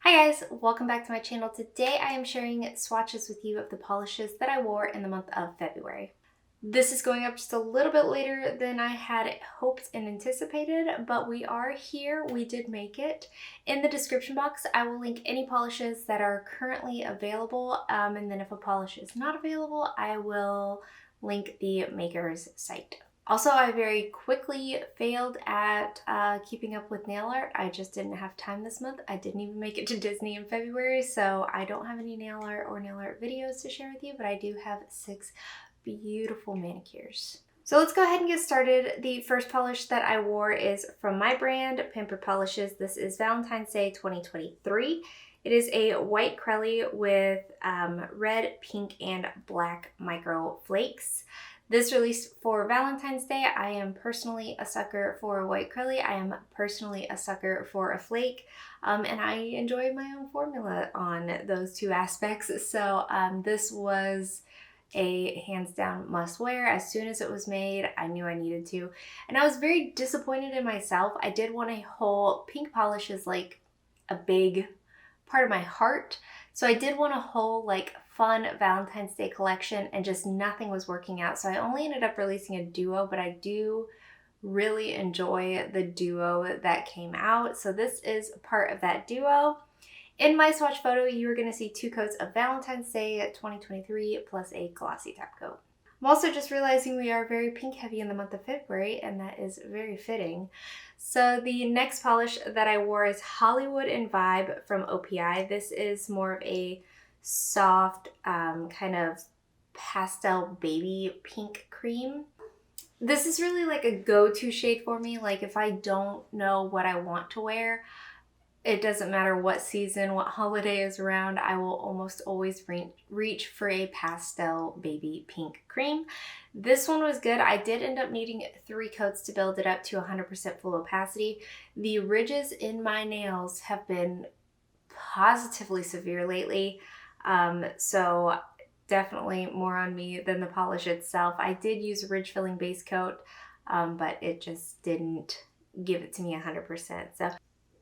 Hi guys, welcome back to my channel. Today I am sharing swatches with you of the polishes that I wore in the month of February. This is going up just a little bit later than I had hoped and anticipated, but we are here. We did make it. In the description box, I will link any polishes that are currently available, and then if a polish is not available, I will link the maker's site. Also, I very quickly failed at keeping up with nail art. I just didn't have time this month. I didn't even make it to Disney in February, so I don't have any nail art or nail art videos to share with you, but I do have 6 beautiful manicures. So let's go ahead and get started. The first polish that I wore is from my brand, Pampered Polishes. This is Valentine's Day 2023. It is a white crelly with red, pink, and black micro flakes. This released for Valentine's Day. I am personally a sucker for a white crelly. I am personally a sucker for a flake, and I enjoy my own formula on those two aspects. So this was a hands down must wear. As soon as it was made, I knew I needed to, and I was very disappointed in myself. I did want a whole pink polish is like a big part of my heart. So I did want a whole like fun Valentine's Day collection, and just nothing was working out. So I only ended up releasing a duo, but I do really enjoy the duo that came out. So this is part of that duo. In my swatch photo, you are going to see 2 coats of Valentine's Day 2023 plus a glossy top coat. I'm also just realizing we are very pink heavy in the month of February, and that is very fitting. So the next polish that I wore is Hollywood and Vibe from OPI. This is more of a soft kind of pastel baby pink cream. This is really like a go-to shade for me. Like if I don't know what I want to wear, it doesn't matter what season, what holiday is around, I will almost always reach for a pastel baby pink cream. This one was good. I did end up needing 3 coats to build it up to 100% full opacity. The ridges in my nails have been positively severe lately, so definitely more on me than the polish itself. I did use a ridge filling base coat, but it just didn't give it to me 100%. So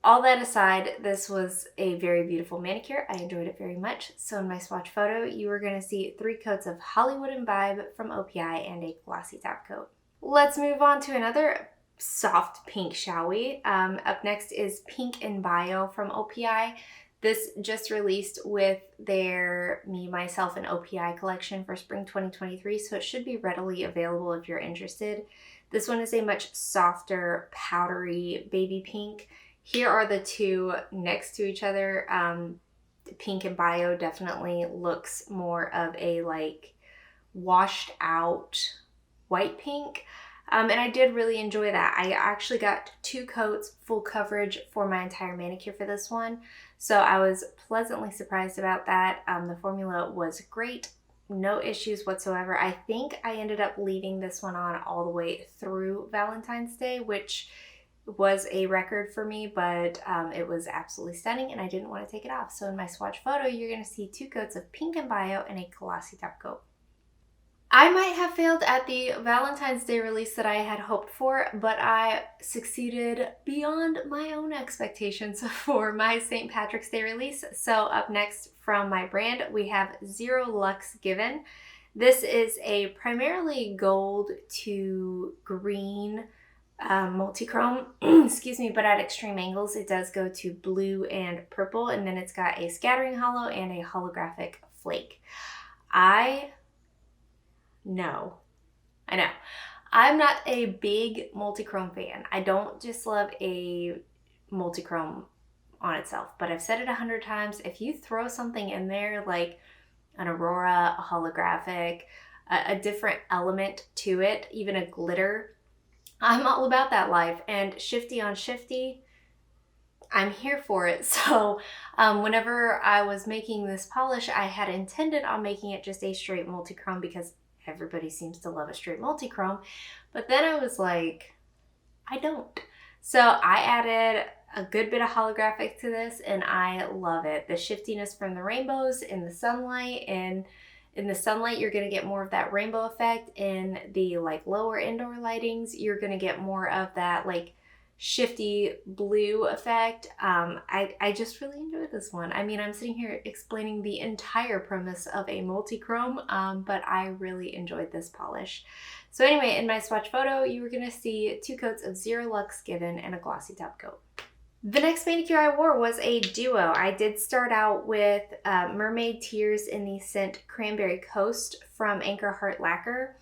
all that aside, this was a very beautiful manicure. I enjoyed it very much. So in my swatch photo, you are going to see 3 coats of Hollywood and Vibe from OPI and a glossy top coat. Let's move on to another soft pink, shall we? Up next is Pink and Bio from OPI. This just released with their Me, Myself, and OPI collection for spring 2023, so it should be readily available if you're interested. This one is a much softer, powdery baby pink. Here are the 2 next to each other. Pink and Bio definitely looks more of a like washed out white pink. And I did really enjoy that. I actually got 2 coats full coverage for my entire manicure for this one. So I was pleasantly surprised about that. The formula was great. No issues whatsoever. I think I ended up leaving this one on all the way through Valentine's Day, which was a record for me, but it was absolutely stunning and I didn't want to take it off. So in my swatch photo, you're going to see 2 coats of Pink and Bio and a glossy top coat. I might have failed at the Valentine's Day release that I had hoped for, but I succeeded beyond my own expectations for my St. Patrick's Day release. So up next from my brand, we have Zero Lux Given. This is a primarily gold to green multi-chrome, excuse me, but at extreme angles it does go to blue and purple, and then it's got a scattering hollow and a holographic flake. I know I'm not a big multi-chrome fan. I don't just love a multi-chrome on itself, but I've said it 100 times. If you throw something in there like an aurora, a holographic, a different element to it, even a glitter, I'm all about that life. And shifty on shifty, I'm here for it. So whenever I was making this polish, I had intended on making it just a straight multi-chrome because everybody seems to love a straight multi-chrome. But then I was like, I don't. So I added a good bit of holographic to this and I love it. The shiftiness from the rainbows in the sunlight, and in the sunlight you're going to get more of that rainbow effect. In the like lower indoor lightings, you're going to get more of that like shifty blue effect. I just really enjoyed this one. I mean, I'm sitting here explaining the entire premise of a multi-chrome, but I really enjoyed this polish. So anyway, in my swatch photo, you were gonna see 2 coats of Zero Lux Given and a glossy top coat. The next manicure I wore was a duo. I did start out with Mermaid Tears in the scent Cranberry Coast from Anchor Heart Lacquer.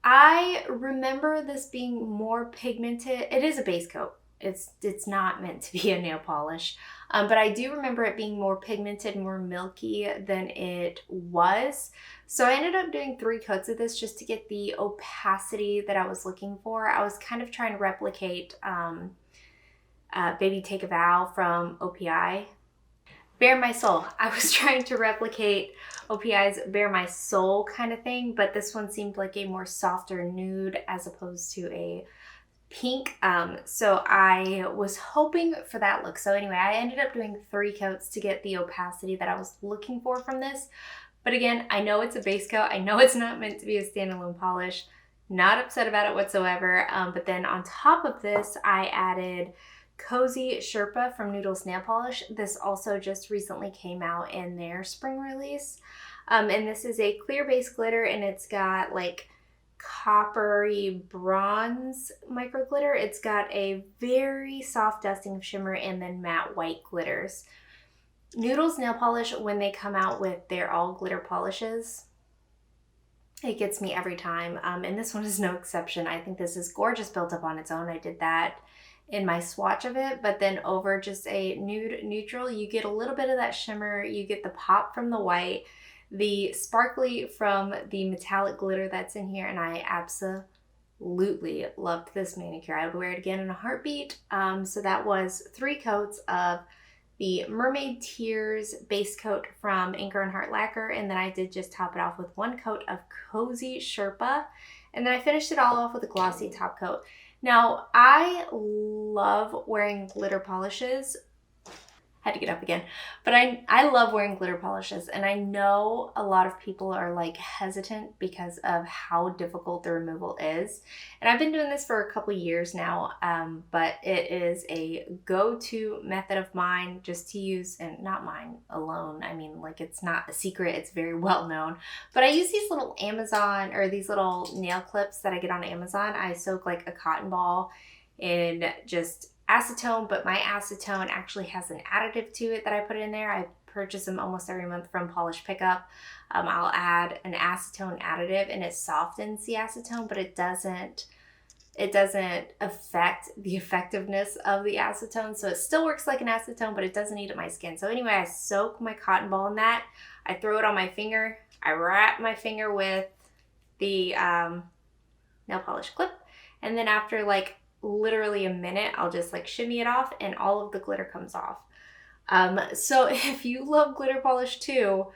I remember this being more pigmented. It is a base coat. It's not meant to be a nail polish. But I do remember it being more pigmented, more milky than it was. So I ended up doing 3 coats of this just to get the opacity that I was looking for. I was kind of trying to replicate Baby Take a Vow from OPI. Bare My Soul. I was trying to replicate OPI's Bare My Soul kind of thing, but this one seemed like a more softer nude as opposed to a pink. So I was hoping for that look. So anyway, I ended up doing 3 coats to get the opacity that I was looking for from this. But again, I know it's a base coat. I know it's not meant to be a standalone polish. Not upset about it whatsoever. But then on top of this, I added Cozy Sherpa from Noodles Nail Polish. This also just recently came out in their spring release. And this is a clear base glitter, and it's got like coppery bronze micro glitter. It's got a very soft dusting of shimmer and then matte white glitters. Noodles Nail Polish, when they come out with their all glitter polishes, it gets me every time. And this one is no exception. I think this is gorgeous built up on its own. I did that in my swatch of it, but then over just a nude neutral, you get a little bit of that shimmer, you get the pop from the white, the sparkly from the metallic glitter that's in here, and I absolutely loved this manicure. I would wear it again in a heartbeat. So that was 3 coats of the Mermaid Tears base coat from Anchor Heart Lacquer, and then I did just top it off with 1 coat of Cozy Sherpa, and then I finished it all off with a glossy top coat. Now, I love wearing glitter polishes. Had to get up again. But I love wearing glitter polishes, and I know a lot of people are like hesitant because of how difficult the removal is. And I've been doing this for a couple years now, but it is a go-to method of mine just to use, and not mine alone. I mean, like, it's not a secret, it's very well known. But I use these little Amazon, or these little nail clips that I get on Amazon. I soak like a cotton ball in just acetone, but my acetone actually has an additive to it that I put in there. I purchase them almost every month from Polish Pickup. I'll add an acetone additive, and it softens the acetone, but it doesn't affect the effectiveness of the acetone. So it still works like an acetone, but it doesn't eat at my skin. So anyway, I soak my cotton ball in that. I throw it on my finger. I wrap my finger with the nail polish clip, and then after like literally a minute, I'll just like shimmy it off, and all of the glitter comes off. So if you love glitter polish too,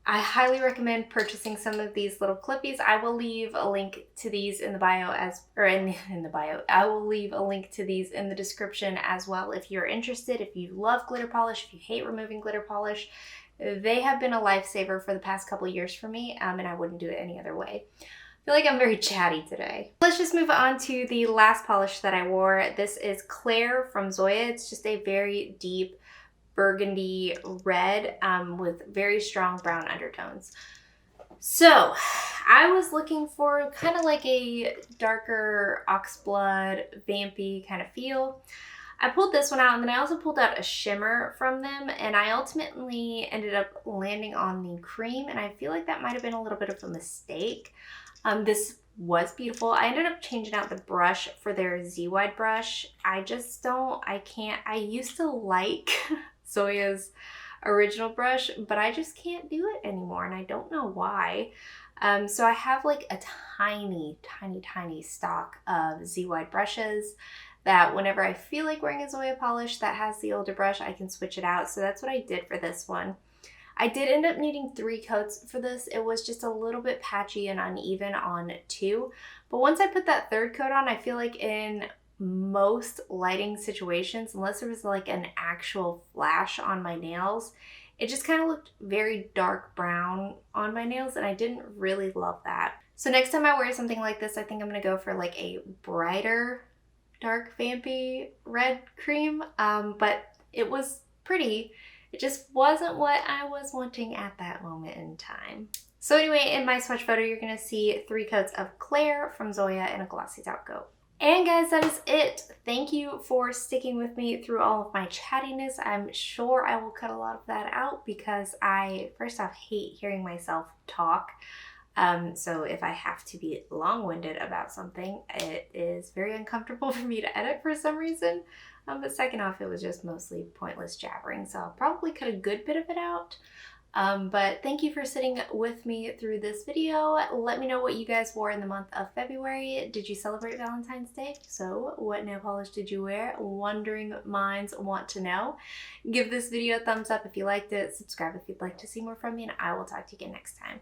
I highly recommend purchasing some of these little clippies. I will leave a link to these in the bio in the bio. I will leave a link to these in the description as well if you're interested. If you love glitter polish, if you hate removing glitter polish, they have been a lifesaver for the past couple of years for me, and I wouldn't do it any other way. I feel like I'm very chatty today. Let's just move on to the last polish that I wore. This is Claire from Zoya. It's just a very deep burgundy red with very strong brown undertones. So I was looking for kind of like a darker oxblood, vampy kind of feel. I pulled this one out, and then I also pulled out a shimmer from them, and I ultimately ended up landing on the cream, and I feel like that might have been a little bit of a mistake. This was beautiful. I ended up changing out the brush for their Z-Wide brush. I used to like Zoya's original brush, but I just can't do it anymore, and I don't know why. So I have like a tiny, tiny, tiny stock of Z-Wide brushes that whenever I feel like wearing a Zoya polish that has the older brush, I can switch it out. So that's what I did for this one. I did end up needing 3 coats for this. It was just a little bit patchy and uneven on 2. But once I put that 3rd coat on, I feel like in most lighting situations, unless there was like an actual flash on my nails, it just kind of looked very dark brown on my nails, and I didn't really love that. So next time I wear something like this, I think I'm going to go for like a brighter dark vampy red cream, but it was pretty. It just wasn't what I was wanting at that moment in time. So anyway, in my swatch photo, you're going to see 3 coats of Claire from Zoya and a glossy top coat. And guys, that is it. Thank you for sticking with me through all of my chattiness. I'm sure I will cut a lot of that out because I, first off, hate hearing myself talk. So if I have to be long-winded about something, it is very uncomfortable for me to edit for some reason. But second off, it was just mostly pointless jabbering, so I'll probably cut a good bit of it out. But thank you for sitting with me through this video. Let me know what you guys wore in the month of February. Did you celebrate Valentine's Day? So what nail polish did you wear? Wondering minds want to know. Give this video a thumbs up if you liked it. Subscribe if you'd like to see more from me, and I will talk to you again next time.